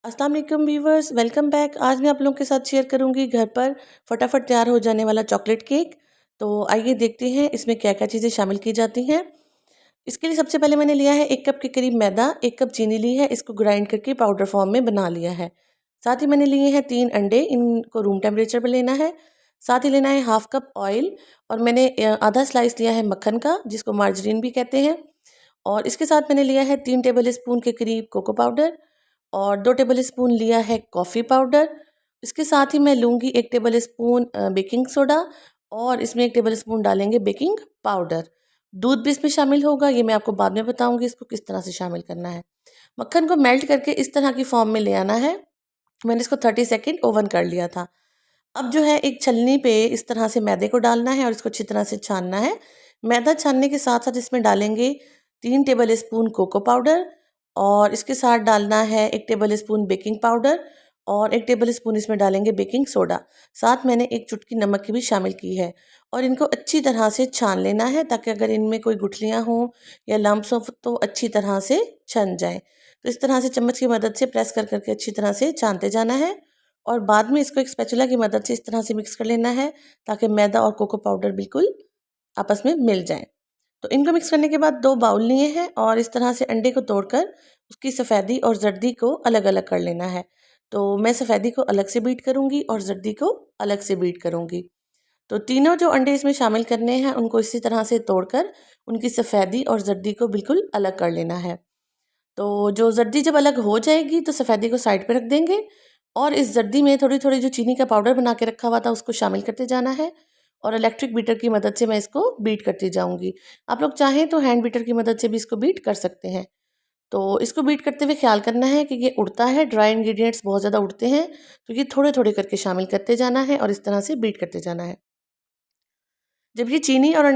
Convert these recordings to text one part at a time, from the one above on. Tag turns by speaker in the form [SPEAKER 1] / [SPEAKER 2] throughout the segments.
[SPEAKER 1] अस्सलाम वालेकुम viewers, welcome back. आज मैं आप लोगों के साथ शेयर करूंगी घर पर फटाफट तैयार हो जाने वाला चॉकलेट केक। तो आइए देखते हैं इसमें क्या क्या चीज़ें शामिल की जाती हैं। इसके लिए सबसे पहले मैंने लिया है 1 कप के करीब मैदा, 1 कप चीनी ली है, इसको ग्राइंड करके पाउडर फॉर्म में बना लिया है। साथ ही मैंने लिए हैं 3 अंडे, इनको रूम टेम्परेचर पर लेना है। साथ ही लेना है हाफ कप ऑयल और मैंने आधा स्लाइस लिया है मक्खन का, जिसको मार्जरीन भी कहते हैं। और इसके साथ मैंने लिया है 3 टेबल स्पून के करीब कोको पाउडर और 2 टेबल स्पून लिया है कॉफ़ी पाउडर। इसके साथ ही मैं लूँगी 1 टेबल स्पून बेकिंग सोडा और इसमें 1 टेबल स्पून डालेंगे बेकिंग पाउडर। दूध भी इसमें शामिल होगा, ये मैं आपको बाद में बताऊँगी इसको किस तरह से शामिल करना है। मक्खन को मेल्ट करके इस तरह की फॉर्म में ले आना है। मैंने इसको 30 सेकंड ओवन कर लिया था। अब जो है एक छलनी पे इस तरह से मैदे को डालना है और इसको अच्छी तरह से छानना है। मैदा छानने के साथ साथ इसमें डालेंगे 3 टेबल स्पून कोको पाउडर और इसके साथ डालना है 1 टेबल स्पून बेकिंग पाउडर और 1 टेबल स्पून इसमें डालेंगे बेकिंग सोडा। साथ मैंने 1 चुटकी नमक की भी शामिल की है और इनको अच्छी तरह से छान लेना है, ताकि अगर इनमें कोई गुठलियाँ हों या लम्प्स हों तो अच्छी तरह से छन जाएँ। तो इस तरह से चम्मच की मदद से प्रेस कर करके अच्छी तरह से छानते जाना है और बाद में इसको एक स्पैचुला की मदद से इस तरह से मिक्स कर लेना है, ताकि मैदा और कोको पाउडर बिल्कुल आपस में मिल जाएँ। तो इनको मिक्स करने के बाद 2 बाउल लिए हैं और इस तरह से अंडे को तोड़कर उसकी सफ़ेदी और ज़र्दी को अलग-अलग कर लेना है। तो मैं सफ़ेदी को अलग से बीट करूँगी और ज़र्दी को अलग से बीट करूँगी। तो तीनों जो अंडे इसमें शामिल करने हैं उनको इसी तरह से तोड़कर उनकी सफ़ेदी और ज़र्दी को बिल्कुल अलग कर लेना है। तो जो ज़र्दी जब अलग हो जाएगी तो सफ़ेदी को साइड पे रख देंगे और इस ज़र्दी में थोड़ी-थोड़ी जो चीनी का पाउडर बना के रखा हुआ था उसको शामिल करते जाना है और इलेक्ट्रिक बीटर की मदद से मैं इसको बीट करती जाऊँगी। आप लोग चाहें तो हैंड बीटर की मदद से भी इसको बीट कर सकते हैं। तो इसको बीट करते हुए ख़्याल करना है कि ये उड़ता है, ड्राई इंग्रीडिएंट्स बहुत ज़्यादा उड़ते हैं, तो ये थोड़े-थोड़े करके शामिल करते जाना है और इस तरह से बीट करते जाना है। जब ये चीनी और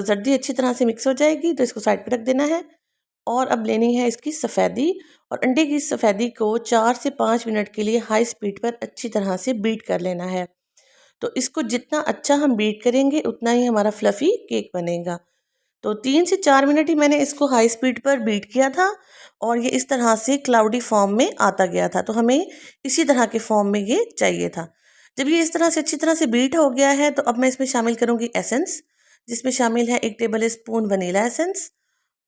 [SPEAKER 1] ज़र्दी अच्छी तरह से मिक्स हो जाएगी तो इसको साइड पे रख देना है और अब लेनी है इसकी सफ़ेदी और अंडे की सफ़ेदी को 4 से 5 मिनट के लिए हाई स्पीड पर अच्छी तरह से बीट कर लेना है। तो इसको जितना अच्छा हम बीट करेंगे उतना ही हमारा फ्लफ़ी केक बनेगा। तो 3 से 4 मिनट ही मैंने इसको हाई स्पीड पर बीट किया था और ये इस तरह से क्लाउडी फॉर्म में आता गया था। तो हमें इसी तरह के फॉर्म में ये चाहिए था। जब ये इस तरह से अच्छी तरह से बीट हो गया है तो अब मैं इसमें शामिल करूँगी एसेंस, जिसमें शामिल है 1 टेबल स्पून वनीला एसेंस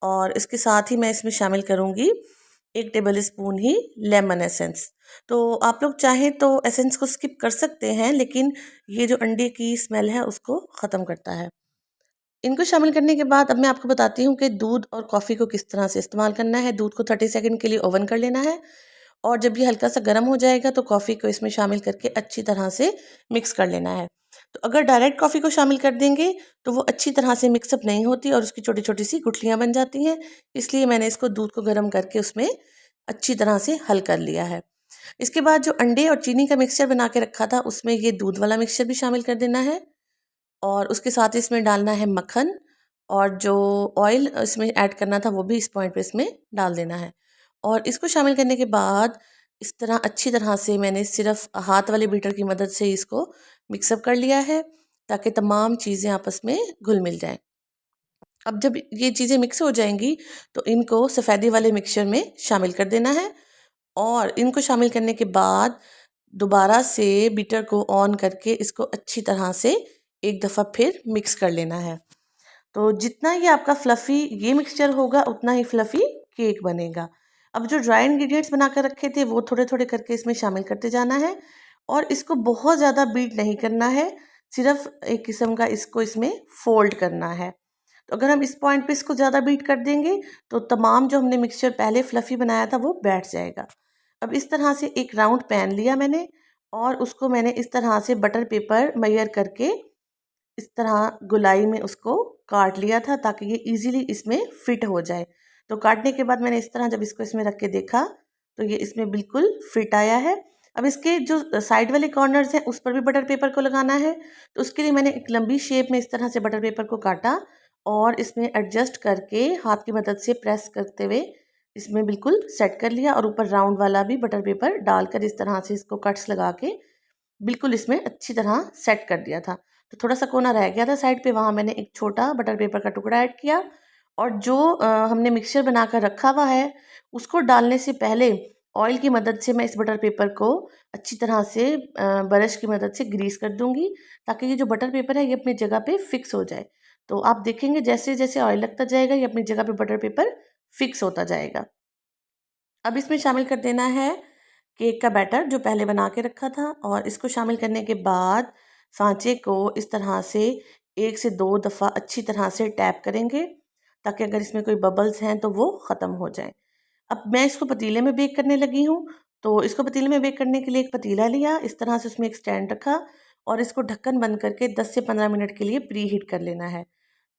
[SPEAKER 1] और इसके साथ ही मैं इसमें शामिल करूँगी 1 टेबल स्पून ही लेमन एसेंस। तो आप लोग चाहें तो एसेंस को स्किप कर सकते हैं, लेकिन ये जो अंडे की स्मेल है उसको ख़त्म करता है। इनको शामिल करने के बाद अब मैं आपको बताती हूँ कि दूध और कॉफ़ी को किस तरह से इस्तेमाल करना है। दूध को 30 सेकंड के लिए ओवन कर लेना है और जब ये हल्का सा गर्म हो जाएगा तो कॉफ़ी को इसमें शामिल करके अच्छी तरह से मिक्स कर लेना है। तो अगर डायरेक्ट कॉफ़ी को शामिल कर देंगे तो वो अच्छी तरह से मिक्सअप नहीं होती और उसकी छोटी-छोटी सी गुठलियाँ बन जाती हैं। इसलिए मैंने इसको दूध को गर्म करके उसमें अच्छी तरह से हल कर लिया है। इसके बाद जो अंडे और चीनी का मिक्सचर बना के रखा था उसमें ये दूध वाला मिक्सचर भी शामिल कर देना है और उसके साथ इसमें डालना है मक्खन और जो ऑयल इसमें ऐड करना था वो भी इस पॉइंट पे इसमें डाल देना है। और इसको शामिल करने के बाद इस तरह अच्छी तरह से मैंने सिर्फ हाथ वाले बीटर की मदद से इसको मिक्सअप कर लिया है, ताकि तमाम चीज़ें आपस में घुल मिल जाएं। अब जब ये चीज़ें मिक्स हो जाएंगी तो इनको सफ़ेदी वाले मिक्सचर में शामिल कर देना है और इनको शामिल करने के बाद दोबारा से बीटर को ऑन करके इसको अच्छी तरह से एक दफ़ा फिर मिक्स कर लेना है। तो जितना ये आपका फ्लफ़ी ये मिक्सचर होगा उतना ही फ्लफ़ी केक बनेगा। अब जो ड्राई इंग्रेडिएंट्स बना कर रखे थे वो थोड़े-थोड़े करके इसमें शामिल करते जाना है और इसको बहुत ज़्यादा बीट नहीं करना है, सिर्फ़ एक किस्म का इसको इसमें फ़ोल्ड करना है। तो अगर हम इस पॉइंट पे इसको ज़्यादा बीट कर देंगे तो तमाम जो हमने मिक्सचर पहले फ्लफ़ी बनाया था वो बैठ जाएगा। अब इस तरह से एक राउंड पैन लिया मैंने और उसको मैंने इस तरह से बटर पेपर मेयर करके इस तरह गोलाई में उसको काट लिया था, ताकि ये इजीली इसमें फिट हो जाए। तो काटने के बाद मैंने इस तरह जब इसको इसमें रख के देखा तो ये इसमें बिल्कुल फिट आया है। अब इसके जो साइड वाले कॉर्नर्स हैं उस पर भी बटर पेपर को लगाना है। तो उसके लिए मैंने एक लंबी शेप में इस तरह से बटर पेपर को काटा और इसमें एडजस्ट करके हाथ की मदद से प्रेस करते हुए इसमें बिल्कुल सेट कर लिया और ऊपर राउंड वाला भी बटर पेपर डालकर इस तरह से इसको कट्स लगा के बिल्कुल इसमें अच्छी तरह सेट कर दिया था। तो थोड़ा सा कोना रह गया था साइड पे, वहाँ मैंने एक छोटा बटर पेपर का टुकड़ा ऐड किया और जो हमने मिक्सचर बनाकर रखा हुआ है उसको डालने से पहले ऑयल की मदद से मैं इस बटर पेपर को अच्छी तरह से ब्रश की मदद से ग्रीस कर दूंगी, ताकि ये जो बटर पेपर है ये अपनी जगह पे फिक्स हो जाए। तो आप देखेंगे जैसे जैसे ऑयल लगता जाएगा ये अपनी जगह पे बटर पेपर फिक्स होता जाएगा। अब इसमें शामिल कर देना है केक का बैटर जो पहले बना के रखा था, और इसको शामिल करने के बाद सांचे को इस तरह से 1 से 2 दफ़ा अच्छी तरह से टैप करेंगे, ताकि अगर इसमें कोई बबल्स हैं तो वो ख़त्म हो जाए। अब मैं इसको पतीले में बेक करने लगी हूँ। तो इसको पतीले में बेक करने के लिए एक पतीला लिया, इस तरह से उसमें एक स्टैंड रखा और इसको ढक्कन बंद करके 10 से 15 मिनट के लिए प्री हीट कर लेना है।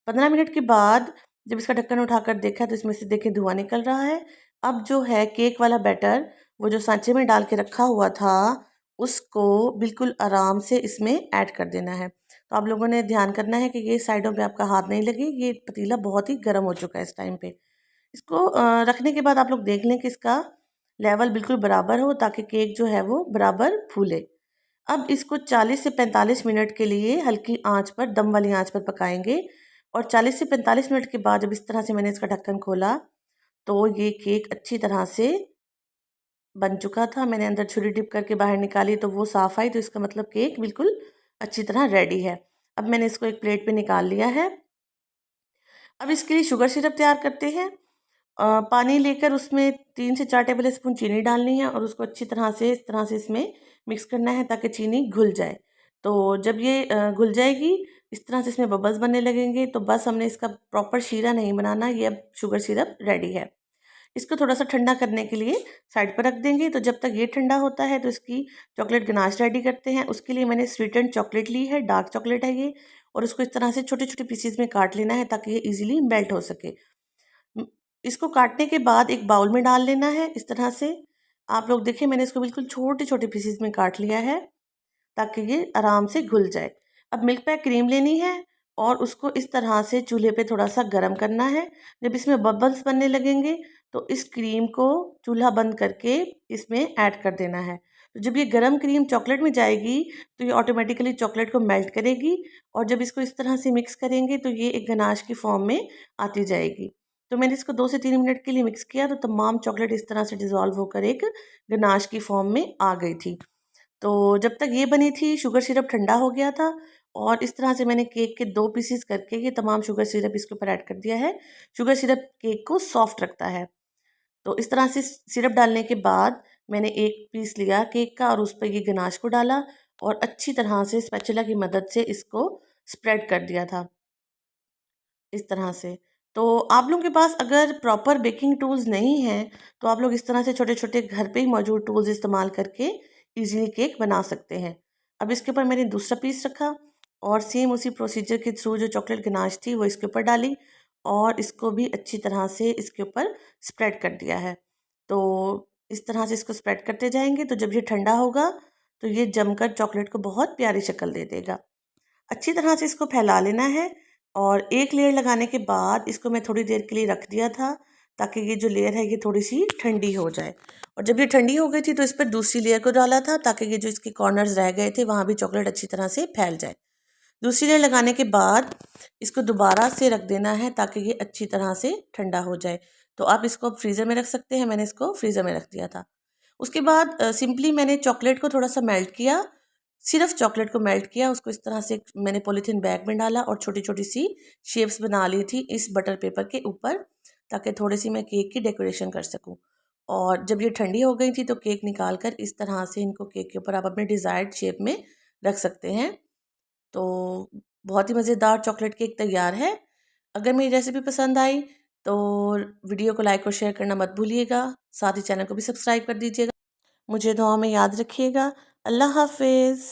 [SPEAKER 1] 15 मिनट के बाद जब इसका ढक्कन उठाकर देखा तो इसमें से देखिए धुआं निकल रहा है। अब जो है केक वाला बैटर, वो जो सांचे में डाल के रखा हुआ था, उसको बिल्कुल आराम से इसमें ऐड कर देना है। तो आप लोगों ने ध्यान करना है कि ये साइडों पे आपका हाथ नहीं लगे, ये पतीला बहुत ही गर्म हो चुका है इस टाइम पे। इसको रखने के बाद आप लोग देख लें कि इसका लेवल बिल्कुल बराबर हो, ताकि केक जो है वो बराबर फूले। अब इसको 40 से 45 मिनट के लिए हल्की आंच पर, दम वाली आंच पर पकाएंगे। और 40 से 45 मिनट के बाद जब इस तरह से मैंने इसका ढक्कन खोला तो ये केक अच्छी तरह से बन चुका था। मैंने अंदर छुरी डिप करके बाहर निकाली तो वो साफ़ आई, तो इसका मतलब केक बिल्कुल अच्छी तरह रेडी है। अब मैंने इसको एक प्लेट पे निकाल लिया है। अब इसके लिए शुगर सिरप तैयार करते हैं। पानी लेकर उसमें 3 से 4 टेबल स्पून चीनी डालनी है और उसको अच्छी तरह से इस तरह से इसमें मिक्स करना है, ताकि चीनी घुल जाए। तो जब ये घुल जाएगी, इस तरह से इसमें बबल्स बनने लगेंगे, तो बस हमने इसका प्रॉपर शीरा नहीं बनाना, ये अब शुगर सिरप रेडी है। इसको थोड़ा सा ठंडा करने के लिए साइड पर रख देंगे। तो जब तक ये ठंडा होता है तो इसकी चॉकलेट गनाश रेडी करते हैं। उसके लिए मैंने स्वीटेंड चॉकलेट ली है, डार्क चॉकलेट है ये, और उसको इस तरह से छोटे छोटे पीसीज में काट लेना है, ताकि ये इजीली मेल्ट हो सके। म, इसको काटने के बाद एक बाउल में डाल लेना है इस तरह से। आप लोग देखें, मैंने इसको बिल्कुल छोटे छोटे पीसीज में काट लिया है, ताकि ये आराम से घुल जाए। अब मिल्क पैक क्रीम लेनी है और उसको इस तरह से चूल्हे पे थोड़ा सा गर्म करना है। जब इसमें बबल्स बनने लगेंगे तो इस क्रीम को चूल्हा बंद करके इसमें ऐड कर देना है। तो जब ये गर्म क्रीम चॉकलेट में जाएगी तो ये ऑटोमेटिकली चॉकलेट को मेल्ट करेगी, और जब इसको इस तरह से मिक्स करेंगे तो ये एक गनाश की फॉर्म में आती जाएगी। तो मैंने इसको 2 से 3 मिनट के लिए मिक्स किया, तो तमाम चॉकलेट इस तरह से डिज़ोल्व होकर एक गनाश की फॉर्म में आ गई थी। तो जब तक ये बनी थी शुगर सिरप ठंडा हो गया था, और इस तरह से मैंने केक के 2 पीसेस करके ये तमाम शुगर सिरप इसके ऊपर ऐड कर दिया है। शुगर सिरप केक को सॉफ्ट रखता है। तो इस तरह से सिरप डालने के बाद मैंने एक पीस लिया केक का और उस पर ये गनाश को डाला और अच्छी तरह से स्पैचुला की मदद से इसको स्प्रेड कर दिया था इस तरह से। तो आप लोगों के पास अगर प्रॉपर बेकिंग टूल्स नहीं हैं तो आप लोग इस तरह से छोटे छोटे घर पे ही मौजूद टूल्स इस्तेमाल करके इजीली केक बना सकते हैं। अब इसके ऊपर मैंने दूसरा पीस रखा और सेम उसी प्रोसीजर के थ्रू जो चॉकलेट गनाश थी वो इसके ऊपर डाली और इसको भी अच्छी तरह से इसके ऊपर स्प्रेड कर दिया है। तो इस तरह से इसको स्प्रेड करते जाएंगे, तो जब ये ठंडा होगा तो ये जमकर चॉकलेट को बहुत प्यारी शक्ल दे देगा। अच्छी तरह से इसको फैला लेना है, और एक लेयर लगाने के बाद इसको मैं थोड़ी देर के लिए रख दिया था, ताकि ये जो लेयर है ये थोड़ी सी ठंडी हो जाए। और जब ये ठंडी हो गई थी तो इस पर दूसरी लेयर को डाला था, ताकि ये जो इसके कॉर्नर्स रह गए थे वहाँ भी चॉकलेट अच्छी तरह से फैल जाए। दूसरी लेयर लगाने के बाद इसको दोबारा से रख देना है, ताकि ये अच्छी तरह से ठंडा हो जाए। तो आप इसको फ्रीज़र में रख सकते हैं, मैंने इसको फ्रीज़र में रख दिया था। उसके बाद सिंपली मैंने चॉकलेट को थोड़ा सा मेल्ट किया, सिर्फ चॉकलेट को मेल्ट किया, उसको इस तरह से मैंने पॉलीथीन बैग में डाला और छोटी छोटी सी शेप्स बना ली थी इस बटर पेपर के ऊपर, ताकि थोड़ी सी मैं केक की डेकोरेशन कर सकूं। और जब ये ठंडी हो गई थी तो केक निकाल कर इस तरह से इनको केक के ऊपर आप अपने डिज़ायर्ड शेप में रख सकते हैं। तो बहुत ही मज़ेदार चॉकलेट केक तैयार है। अगर मेरी रेसिपी पसंद आई तो वीडियो को लाइक और शेयर करना मत भूलिएगा। साथ ही चैनल को भी सब्सक्राइब कर दीजिएगा। मुझे दुआ में याद रखिएगा। अल्लाह हाफिज़।